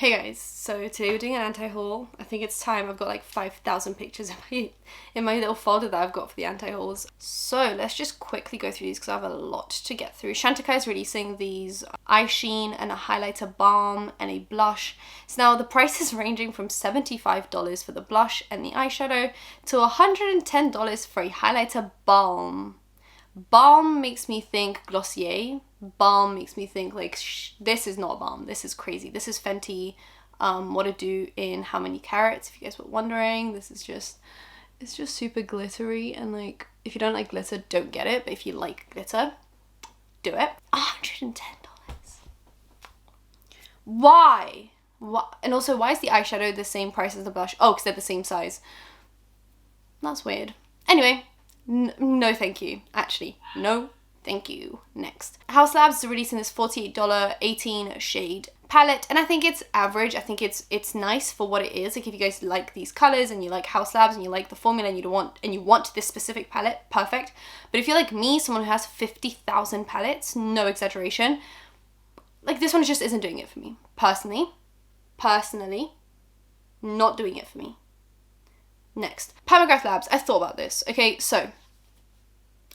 Hey guys, so today we're doing an anti-haul. I think it's time. I've got like 5,000 pictures in my little folder that I've got for the anti-hauls. So let's just quickly go through these because I have a lot to get through. Shantika is releasing these eye sheen and a highlighter balm and a blush. So now the price is ranging from $75 for the blush and the eyeshadow to $110 for a highlighter balm. Balm makes me think Glossier. Balm makes me think like, this is not balm, this is crazy. This is Fenty, What to Do in How Many Carats, if you guys were wondering. This is just, it's just super glittery, and like, if you don't like glitter, don't get it, but if you like glitter, do it. $110. Why? What? And also, why is the eyeshadow the same price as the blush? Oh, because they're the same size. That's weird. Anyway, no thank you. Actually, no thank you. Next, Haus Labs is releasing this $48 18 shade palette, and I think it's average. I think it's nice for what it is. Like, if you guys like these colors and you like Haus Labs and you like the formula and you want this specific palette, perfect. But if you're like me, someone who has 50,000 palettes, no exaggeration, like this one just isn't doing it for me. Personally, not doing it for me. Next, McGrath Labs. I thought about this. Okay, so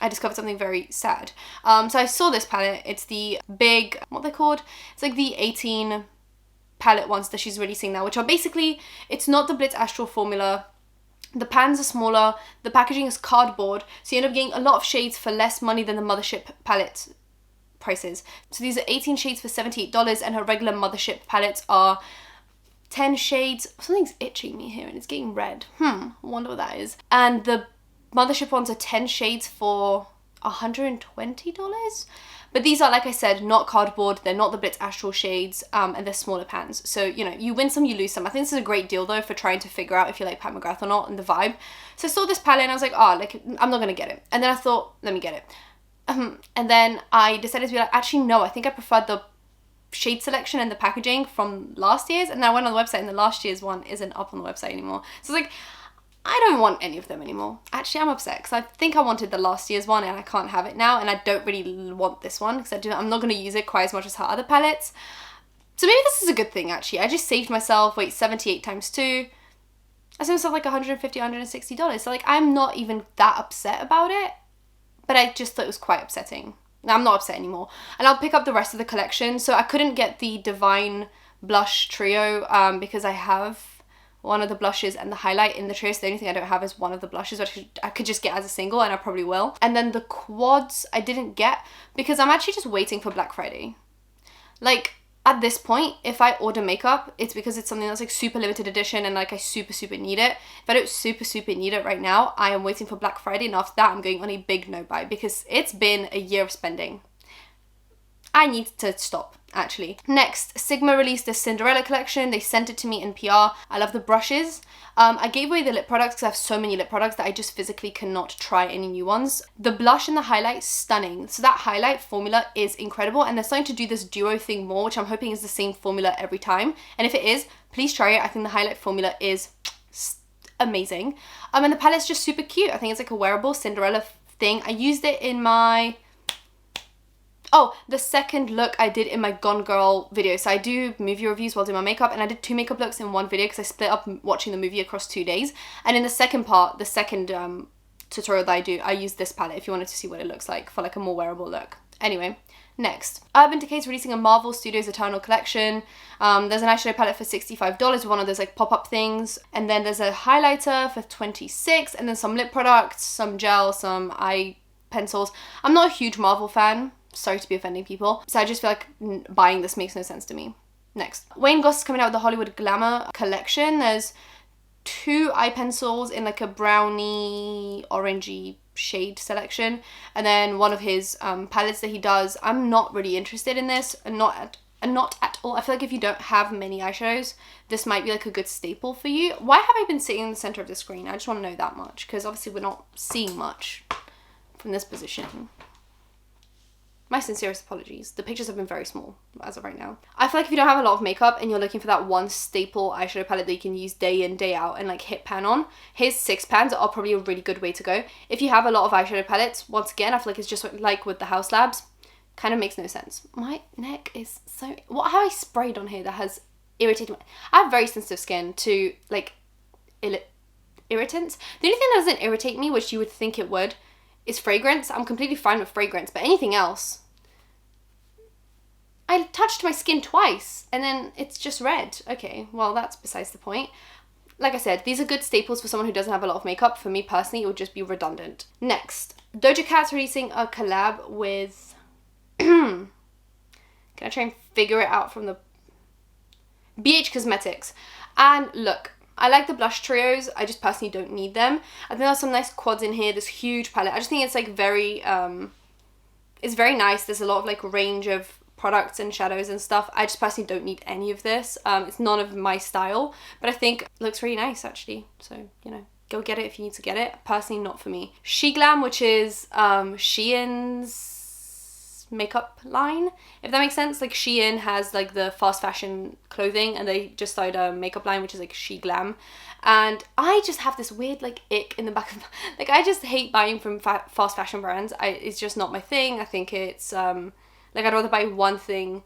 I discovered something very sad. So I saw this palette. It's the big, what they're called? It's like the 18 palette ones that she's releasing now, which are basically, it's not the Blitz Astral formula. The pans are smaller. The packaging is cardboard. So you end up getting a lot of shades for less money than the Mothership palette prices. So these are 18 shades for $78, and her regular Mothership palettes are 10 shades. Something's itching me here and it's getting red. I wonder what that is. And the Mothership ones are 10 shades for $120. But these are, like I said, not cardboard. They're not the Blitz Astral shades, and they're smaller pans. So, you know, you win some, you lose some. I think this is a great deal, though, for trying to figure out if you like Pat McGrath or not and the vibe. So I saw this palette and I was like, oh, like, I'm not going to get it. And then I thought, let me get it. And then I decided to be like, actually, no, I think I preferred the shade selection and the packaging from last year's. And then I went on the website and the last year's one isn't up on the website anymore. So I was like, I don't want any of them anymore. Actually, I'm upset because I think I wanted the last year's one and I can't have it now, and I don't really want this one because I'm not going to use it quite as much as her other palettes. So maybe this is a good thing, actually. I just saved myself, 78 times 2. I saved myself like $150, $160. So like, I'm not even that upset about it, but I just thought it was quite upsetting. Now I'm not upset anymore. And I'll pick up the rest of the collection. So I couldn't get the Divine Blush Trio because I have one of the blushes and the highlight in the trio. So the only thing I don't have is one of the blushes, which I could just get as a single, and I probably will. And then the quads I didn't get because I'm actually just waiting for Black Friday. Like, at this point, if I order makeup, it's because it's something that's like super limited edition and like I super need it. If I don't super need it right now, I am waiting for Black Friday, and after that I'm going on a big no buy because it's been a year of spending. I need to stop, actually. Next, Sigma released the Cinderella collection. They sent it to me in PR. I love the brushes. I gave away the lip products because I have so many lip products that I just physically cannot try any new ones. The blush and the highlight, stunning. So that highlight formula is incredible, and they're starting to do this duo thing more, which I'm hoping is the same formula every time. And if it is, please try it. I think the highlight formula is amazing. And the palette's just super cute. I think it's like a wearable Cinderella thing. I used it in my... Oh, the second look I did in my Gone Girl video. So I do movie reviews while doing my makeup, and I did 2 makeup looks in one video because I split up watching the movie across 2 days. And in the second part, the second tutorial that I do, I use this palette if you wanted to see what it looks like for like a more wearable look. Anyway, next. Urban Decay is releasing a Marvel Studios Eternal collection. There's an eyeshadow palette for $65, one of those like pop-up things. And then there's a highlighter for $26, and then some lip products, some gel, some eye pencils. I'm not a huge Marvel fan. Sorry to be offending people. So I just feel like buying this makes no sense to me. Next. Wayne Goss is coming out with the Hollywood Glamour collection. There's 2 eye pencils in like a brownie, orangey shade selection. And then one of his palettes that he does. I'm not really interested in this. Not at all. I feel like if you don't have many eyeshadows, this might be like a good staple for you. Why have I been sitting in the center of the screen? I just want to know that much, because obviously we're not seeing much from this position. My sincerest apologies. The pictures have been very small as of right now. I feel like if you don't have a lot of makeup and you're looking for that one staple eyeshadow palette that you can use day in, day out and like hit pan on, his 6 pans are probably a really good way to go. If you have a lot of eyeshadow palettes, once again, I feel like it's just like with the Haus Labs, kind of makes no sense. My neck is so... What have I sprayed on here that has irritating. I have very sensitive skin to like irritants. The only thing that doesn't irritate me, which you would think it would, is fragrance. I'm completely fine with fragrance, but anything else. I touched my skin twice and then it's just red. Okay, well that's besides the point. Like I said, these are good staples for someone who doesn't have a lot of makeup. For me personally, it would just be redundant. Next, Doja Cat's releasing a collab with... Can I try and figure it out from the... BH Cosmetics. And look, I like the blush trios. I just personally don't need them. I think there's some nice quads in here. This huge palette. I just think it's like very... it's very nice. There's a lot of like range of products and shadows and stuff. I just personally don't need any of this. It's none of my style, but I think it looks really nice actually. So, you know, go get it if you need to get it. Personally, not for me. Glam, which is Shein's makeup line, if that makes sense. Like Shein has like the fast fashion clothing and they just started a makeup line which is like Glam. And I just have this weird like ick in the back of like I just hate buying from fast fashion brands. It's just not my thing. I think it's like I'd rather buy one thing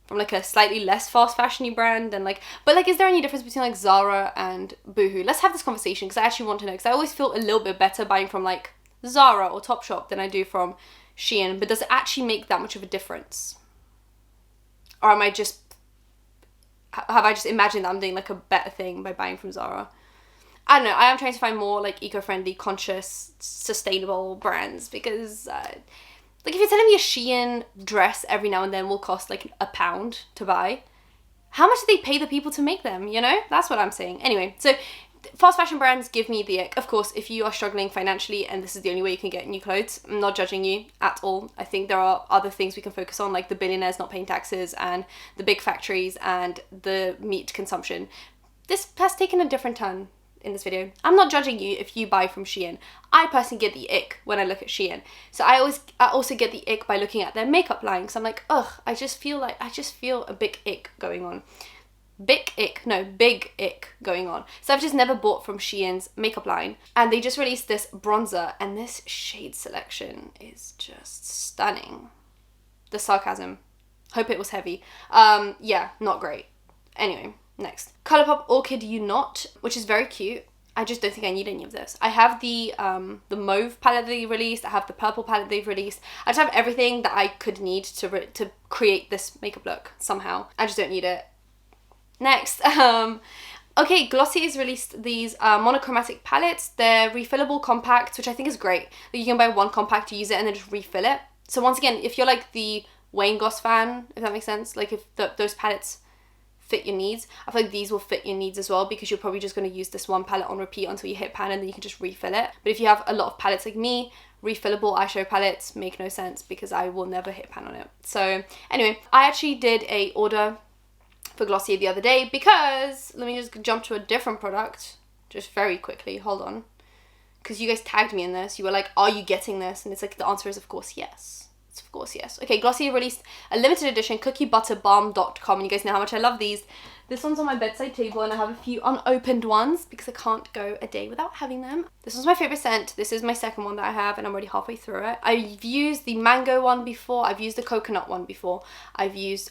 from like a slightly less fast fashion-y brand than like, but like is there any difference between like Zara and Boohoo? Let's have this conversation because I actually want to know, because I always feel a little bit better buying from like Zara or Topshop than I do from Shein, but does it actually make that much of a difference? Or am I just, have I just imagined that I'm doing like a better thing by buying from Zara? I don't know, I am trying to find more like eco-friendly, conscious, sustainable brands because like if you're telling me a Shein dress every now and then will cost like £1 to buy, how much do they pay the people to make them, you know? That's what I'm saying. Anyway, so fast fashion brands give me the ick. Of course, if you are struggling financially and this is the only way you can get new clothes, I'm not judging you at all. I think there are other things we can focus on, like the billionaires not paying taxes and the big factories and the meat consumption. This has taken a different turn in this video. I'm not judging you if you buy from Shein. I personally get the ick when I look at Shein. So I also get the ick by looking at their makeup line because I'm like, ugh, I just feel a big ick going on. Big ick going on. So I've just never bought from Shein's makeup line. And they just released this bronzer and this shade selection is just stunning. The sarcasm. Hope it was heavy. Yeah, not great. Anyway. Next, Colourpop Orchid You Not, which is very cute. I just don't think I need any of this. I have the mauve palette they released. I have the purple palette they've released. I just have everything that I could need to create this makeup look somehow. I just don't need it. Next, okay, Glossier has released these monochromatic palettes. They're refillable compacts, which I think is great. That you can buy one compact, use it, and then just refill it. So once again, if you're like the Wayne Goss fan, if that makes sense, like if those palettes fit your needs, I feel like these will fit your needs as well because you're probably just going to use this one palette on repeat until you hit pan and then you can just refill it. But if you have a lot of palettes like me, refillable eyeshadow palettes make no sense because I will never hit pan on it. So anyway, I actually did a order for Glossier the other day because, let me just jump to a different product just very quickly, hold on, because you guys tagged me in this. You were like, are you getting this? And it's like, the answer is of course yes. Of course, yes. Okay, Glossier released a limited edition cookiebutterbalm.com, and you guys know how much I love these. This one's on my bedside table, and I have a few unopened ones because I can't go a day without having them. This was my favorite scent. This is my second one that I have, and I'm already halfway through it. I've used the mango one before. I've used the coconut one before. I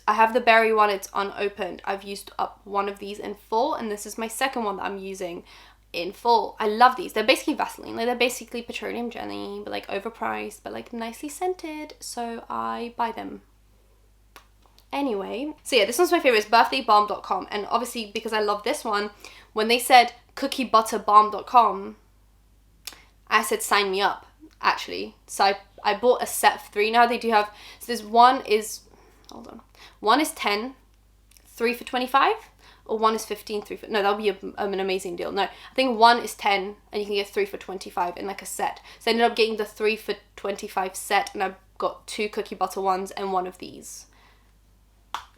have the berry one. It's unopened. I've used up one of these in full, and this is my second one that I'm using in full. I love these. They're basically Vaseline. Like, they're basically petroleum jelly, but like overpriced, but like nicely scented. So I buy them. Anyway, so yeah, this one's my favorite. It's birthdaybalm.com. And obviously, because I love this one, when they said cookiebutterbalm.com, I said sign me up, actually. So I bought a set of 3 now. They do have, so this one is, hold on, one is 10, 3 for 25. Or one is 15, 3 for... No, that would be an amazing deal. No, I think one is 10 and you can get 3 for 25 in like a set. So I ended up getting the 3 for 25 set and I've got 2 cookie butter ones and one of these.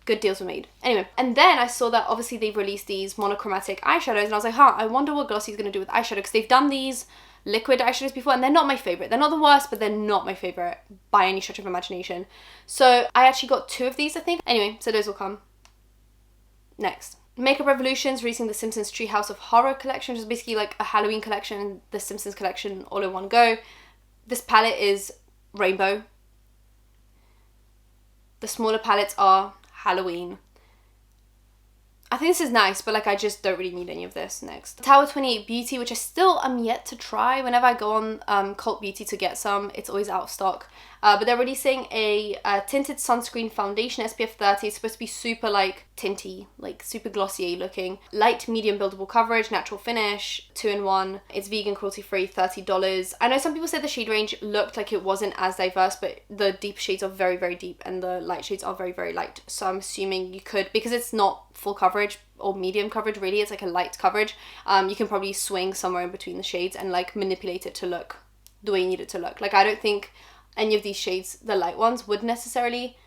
Good deals were made. Anyway, and then I saw that obviously they've released these monochromatic eyeshadows and I was like, I wonder what Glossier's going to do with eyeshadow, because they've done these liquid eyeshadows before and they're not my favourite. They're not the worst, but they're not my favourite by any stretch of imagination. So I actually got 2 of these, I think. Anyway, so those will come next. Makeup Revolution's releasing the Simpsons Treehouse of Horror collection, which is basically like a Halloween collection and the Simpsons collection all in one go. This palette is rainbow. The smaller palettes are Halloween. I think this is nice, but like I just don't really need any of this. Next, Tower 28 Beauty, which I still am yet to try. Whenever I go on Cult Beauty to get some, it's always out of stock. But they're releasing a tinted sunscreen foundation, SPF 30. It's supposed to be super like tinty, like super Glossier looking. Light, medium buildable coverage, natural finish, 2-in-1. It's vegan, cruelty free, $30. I know some people said the shade range looked like it wasn't as diverse, but the deep shades are very, very deep and the light shades are very, very light. So I'm assuming you could, because it's not full coverage or medium coverage really, it's like a light coverage. You can probably swing somewhere in between the shades and like manipulate it to look the way you need it to look. Like I don't think any of these shades, the light ones, would necessarily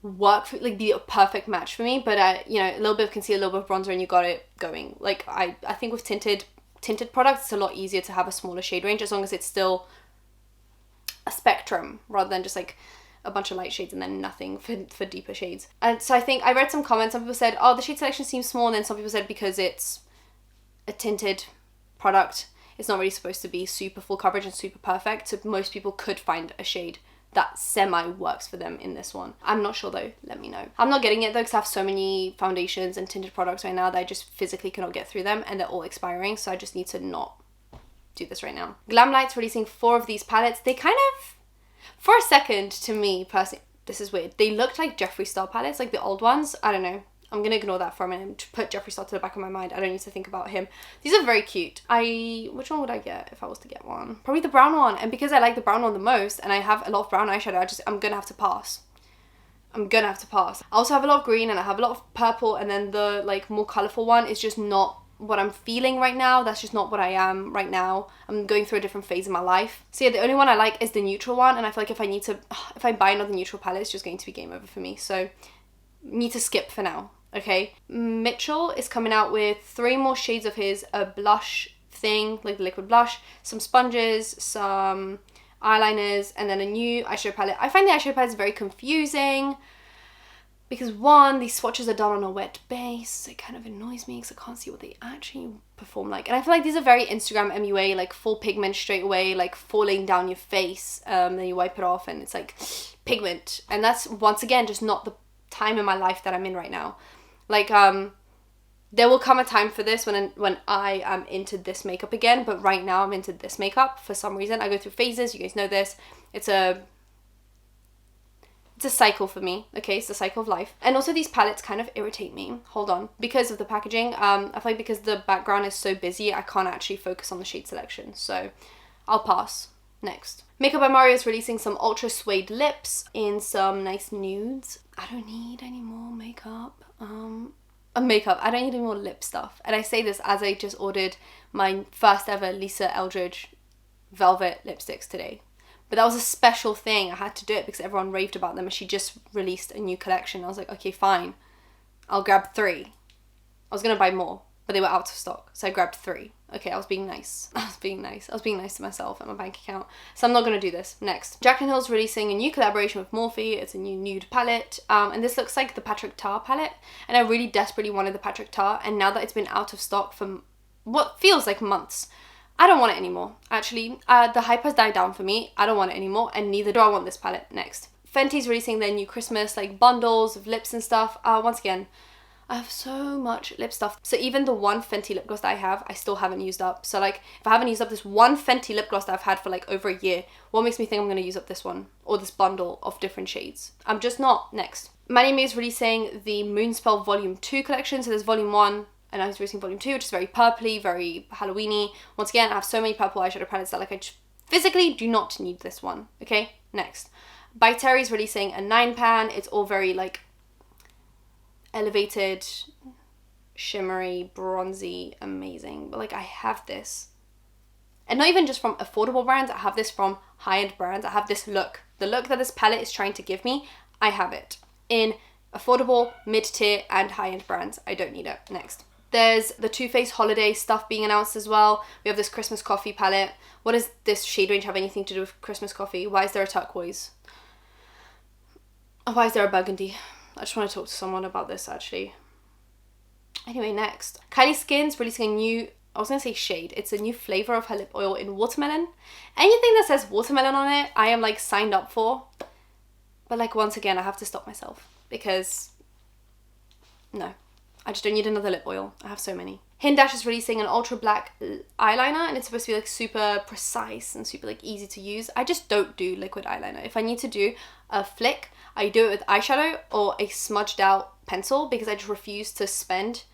work for, like be a perfect match for me, but you know, a little bit of concealer, a little bit of bronzer and you got it going. Like I think with tinted products it's a lot easier to have a smaller shade range as long as it's still a spectrum rather than just like a bunch of light shades and then nothing for deeper shades. And so I think I read some comments, some people said, oh, the shade selection seems small, and then some people said because it's a tinted product it's not really supposed to be super full coverage and super perfect, so most people could find a shade that semi works for them in this one. I'm not sure though, let me know. I'm not getting it though because I have so many foundations and tinted products right now that I just physically cannot get through them and they're all expiring, so I just need to not do this right now. Glamlight's releasing 4 of these palettes. They kind of, for a second to me personally, this is weird, they looked like Jeffree Star palettes, like the old ones. I don't know. I'm going to ignore that for a minute to put Jeffree Star to the back of my mind. I don't need to think about him. These are very cute. Which one would I get if I was to get one? Probably the brown one. And because I like the brown one the most and I have a lot of brown eyeshadow, I'm going to have to pass. I also have a lot of green and I have a lot of purple, and then the like more colourful one is just not what I'm feeling right now. That's just not what I am right now. I'm going through a different phase in my life. So yeah, the only one I like is the neutral one, and I feel like if I buy another neutral palette, it's just going to be game over for me. So need to skip for now. Okay, Mitchell is coming out with 3 more shades of his, a blush thing, like the liquid blush, some sponges, some eyeliners, and then a new eyeshadow palette. I find the eyeshadow palette is very confusing because 1, these swatches are done on a wet base. It kind of annoys me because I can't see what they actually perform like. And I feel like these are very Instagram MUA, like full pigment straight away, like falling down your face, then you wipe it off and it's like pigment. And that's, once again, just not the time in my life that I'm in right now. Like, there will come a time for this when I am into this makeup again, but right now I'm into this makeup for some reason. I go through phases, you guys know this. It's a cycle for me, okay? It's the cycle of life. And also these palettes kind of irritate me. Hold on. Because of the packaging, I feel like because the background is so busy, I can't actually focus on the shade selection. So I'll pass. Next. Makeup by Mario is releasing some ultra suede lips in some nice nudes. I don't need any more makeup. I don't need any more lip stuff. And I say this as I just ordered my first ever Lisa Eldridge velvet lipsticks today. But that was a special thing. I had to do it because everyone raved about them and she just released a new collection. I was like, okay, fine. I'll grab 3. I was going to buy more, but they were out of stock. So I grabbed 3. Okay, I was being nice. I was being nice to myself and my bank account. So I'm not going to do this. Next. Jaclyn Hill's releasing a new collaboration with Morphe. It's a new nude palette. And this looks like the Patrick Tar palette. And I really desperately wanted the Patrick Tar. And now that it's been out of stock for what feels like months, I don't want it anymore. Actually, the hype has died down for me. I don't want it anymore. And neither do I want this palette. Next. Fenty's releasing their new Christmas like bundles of lips and stuff. Once again, I have so much lip stuff. So even the one Fenty lip gloss that I have, I still haven't used up. So like, if I haven't used up this one Fenty lip gloss that I've had for like over a year, what makes me think I'm going to use up this one? Or this bundle of different shades? I'm just not. Next. Magnifique is releasing the Moonspell Volume 2 collection. So there's Volume 1, and now he's releasing Volume 2, which is very purpley, very Halloween-y. Once again, I have so many purple eyeshadow palettes that like I just physically do not need this one. Okay, next. By Terry is releasing a 9-pan. It's all very like elevated, shimmery, bronzy, amazing. But like I have this, and not even just from affordable brands, I have this from high-end brands. I have this look, the look that this palette is trying to give me. I have it in affordable, mid-tier and high-end brands. I don't need it. Next. There's the Too Faced holiday stuff being announced as well. We have this Christmas coffee palette. What does this shade range have anything to do with Christmas coffee? Why is there a turquoise? Why is there a burgundy? I just want to talk to someone about this actually. Anyway, next. Kylie Skin's releasing a new, I was going to say shade. It's a new flavour of her lip oil in watermelon. Anything that says watermelon on it, I am like signed up for. But like once again, I have to stop myself because no, I just don't need another lip oil. I have so many. Hindash is releasing an ultra black eyeliner, and it's supposed to be like super precise and super like easy to use. I just don't do liquid eyeliner. If I need to do a flick, I do it with eyeshadow or a smudged out pencil, because I just refuse to spend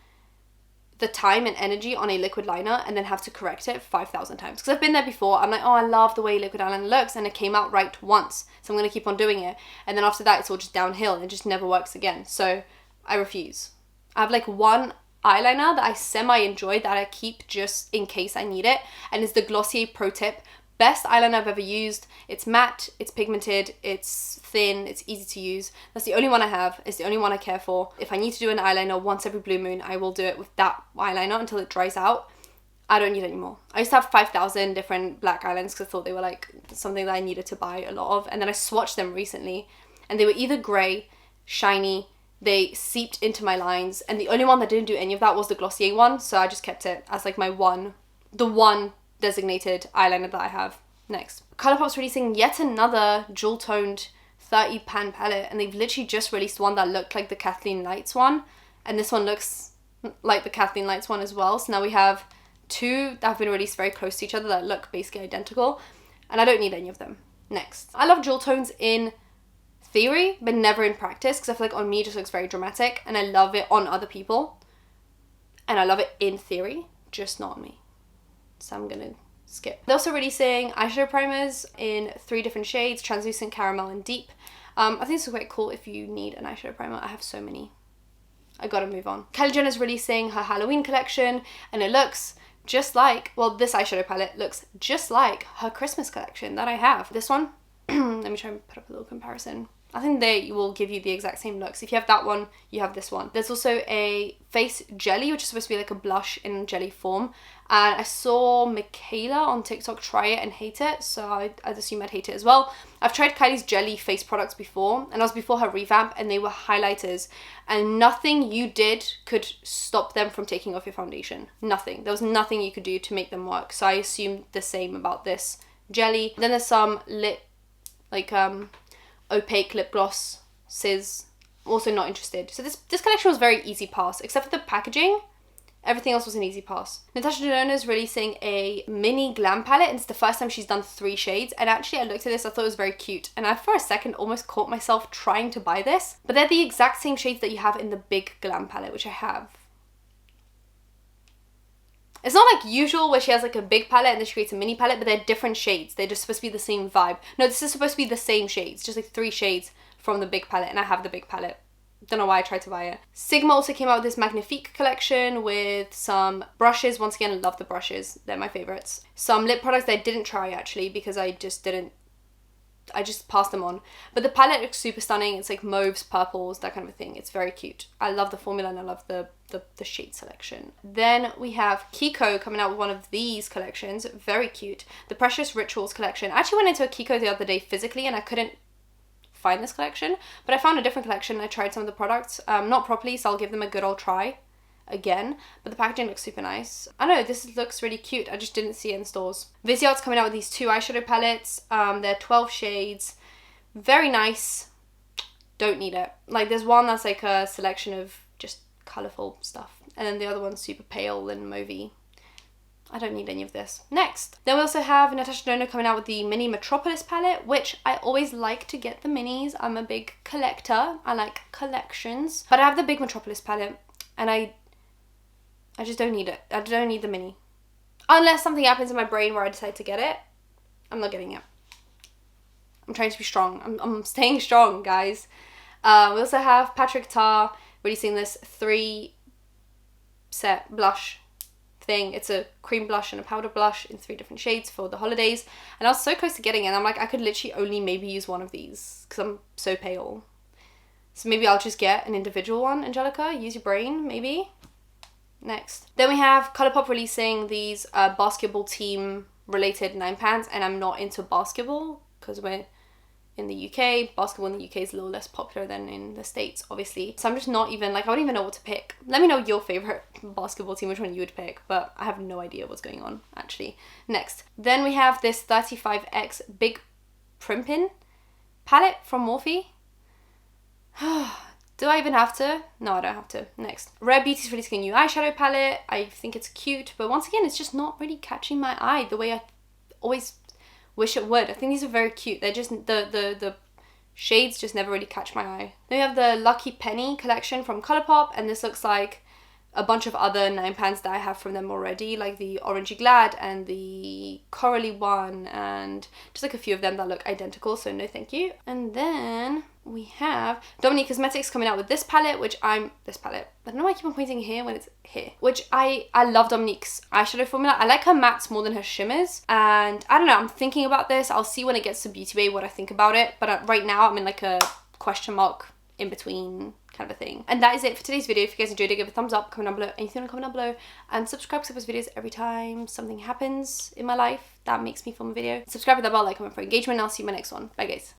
the time and energy on a liquid liner and then have to correct it 5,000 times. Because I've been there before. I'm like, oh, I love the way liquid eyeliner looks, and it came out right once, so I'm going to keep on doing it. And then after that, it's all just downhill and it just never works again. So I refuse. I have like one eyeliner that I semi-enjoy that I keep just in case I need it, and it's the Glossier Pro Tip. Best eyeliner I've ever used. It's matte, it's pigmented, it's thin, it's easy to use. That's the only one I have. It's the only one I care for. If I need to do an eyeliner once every blue moon, I will do it with that eyeliner until it dries out. I don't need any more. I used to have 5,000 different black eyeliners because I thought they were like something that I needed to buy a lot of, and then I swatched them recently and they were either grey, shiny, they seeped into my lines, and the only one that didn't do any of that was the Glossier one, so I just kept it as like my one designated eyeliner that I have. Next, Colourpop's releasing yet another jewel toned 30 pan palette, and they've literally just released one that looked like the Kathleen Lights one, and this one looks like the Kathleen Lights one as well. So now we have two that have been released very close to each other that look basically identical, and I don't need any of them. Next, I love jewel tones in theory but never in practice, because I feel like on me it just looks very dramatic, and I love it on other people and I love it in theory, just not on me. So I'm gonna skip. They're also releasing eyeshadow primers in 3 different shades: translucent, caramel, and deep. I think this is quite cool if you need an eyeshadow primer. I have so many. I gotta move on. Kylie Jenner is releasing her Halloween collection, and it looks just like, well, this eyeshadow palette looks just like her Christmas collection that I have. This one, let me try and put up a little comparison. I think they will give you the exact same looks. If you have that one, you have this one. There's also a face jelly, which is supposed to be like a blush in jelly form. And I saw Michaela on TikTok try it and hate it, so I'd assume I'd hate it as well. I've tried Kylie's jelly face products before, and I was before her revamp, and they were highlighters. And nothing you did could stop them from taking off your foundation. Nothing. There was nothing you could do to make them work. So I assumed the same about this jelly. Then there's some lip, like opaque lip glosses. Also not interested. So this collection was very easy pass, except for the packaging. Everything else was an easy pass. Natasha Denona is releasing a mini glam palette, and it's the first time she's done 3 shades. And actually I looked at this, I thought it was very cute, and I for a second almost caught myself trying to buy this, but they're the exact same shades that you have in the big glam palette, which I have. It's not like usual where she has like a big palette and then she creates a mini palette, but they're different shades. They're just supposed to be the same vibe. No, this is supposed to be the same shades, just like 3 shades from the big palette, and I have the big palette. Don't know why I tried to buy it. Sigma also came out with this Magnifique collection with some brushes. Once again, I love the brushes. They're my favorites. Some lip products that I didn't try actually because I just passed them on. But the palette looks super stunning. It's like mauves, purples, that kind of a thing. It's very cute. I love the formula and I love the shade selection. Then we have Kiko coming out with one of these collections. Very cute. The Precious Rituals collection. I actually went into a Kiko the other day physically and I couldn't find this collection, but I found a different collection and I tried some of the products. Not properly, so I'll give them a good old try again, but the packaging looks super nice. I don't know, this looks really cute. I just didn't see it in stores. Viseart's coming out with these 2 eyeshadow palettes. They're 12 shades. Very nice. Don't need it. Like there's one that's like a selection of just colourful stuff, and then the other one's super pale and mauvey. I don't need any of this. Next. Then we also have Natasha Denona coming out with the mini Metropolis palette, which I always like to get the minis. I'm a big collector. I like collections. But I have the big Metropolis palette and I just don't need it. I don't need the mini. Unless something happens in my brain where I decide to get it, I'm not getting it. I'm trying to be strong. I'm staying strong, guys. We also have Patrick Tar releasing this 3-set blush thing. It's a cream blush and a powder blush in 3 different shades for the holidays, and I was so close to getting it, and I'm like, I could literally only maybe use one of these because I'm so pale. So maybe I'll just get an individual one. Angelika, use your brain, maybe. Next. Then we have Colourpop releasing these basketball team related 9 pans, and I'm not into basketball because we're in the UK. Basketball in the UK is a little less popular than in the States, obviously. So I'm just not even, like, I wouldn't even know what to pick. Let me know your favourite basketball team, which one you would pick, but I have no idea what's going on, actually. Next. Then we have this 35X Big Primpin palette from Morphe. Do I even have to? No, I don't have to. Next. Rare Beauty's Really Skin new eyeshadow palette. I think it's cute, but once again, it's just not really catching my eye the way I always wish it would. I think these are very cute. They're just, the shades just never really catch my eye. Then we have the Lucky Penny collection from Colourpop, and this looks like a bunch of other 9 pans that I have from them already, like the Orangey Glad and the Corally one, and just like a few of them that look identical, so no thank you. And then we have Dominique Cosmetics coming out with this palette, I don't know why I keep on pointing here when it's here, which I love Dominique's eyeshadow formula. I like her mattes more than her shimmers, and I don't know, I'm thinking about this. I'll see when it gets to Beauty Bay what I think about it, but right now I'm in like a question mark in between kind of a thing. And that is it for today's video. If you guys enjoyed it, give it a thumbs up, comment down below, anything, comment down below, and subscribe to those videos every time something happens in my life that makes me film a video. Subscribe with that bell, like, comment for engagement, and I'll see you in my next one. Bye guys.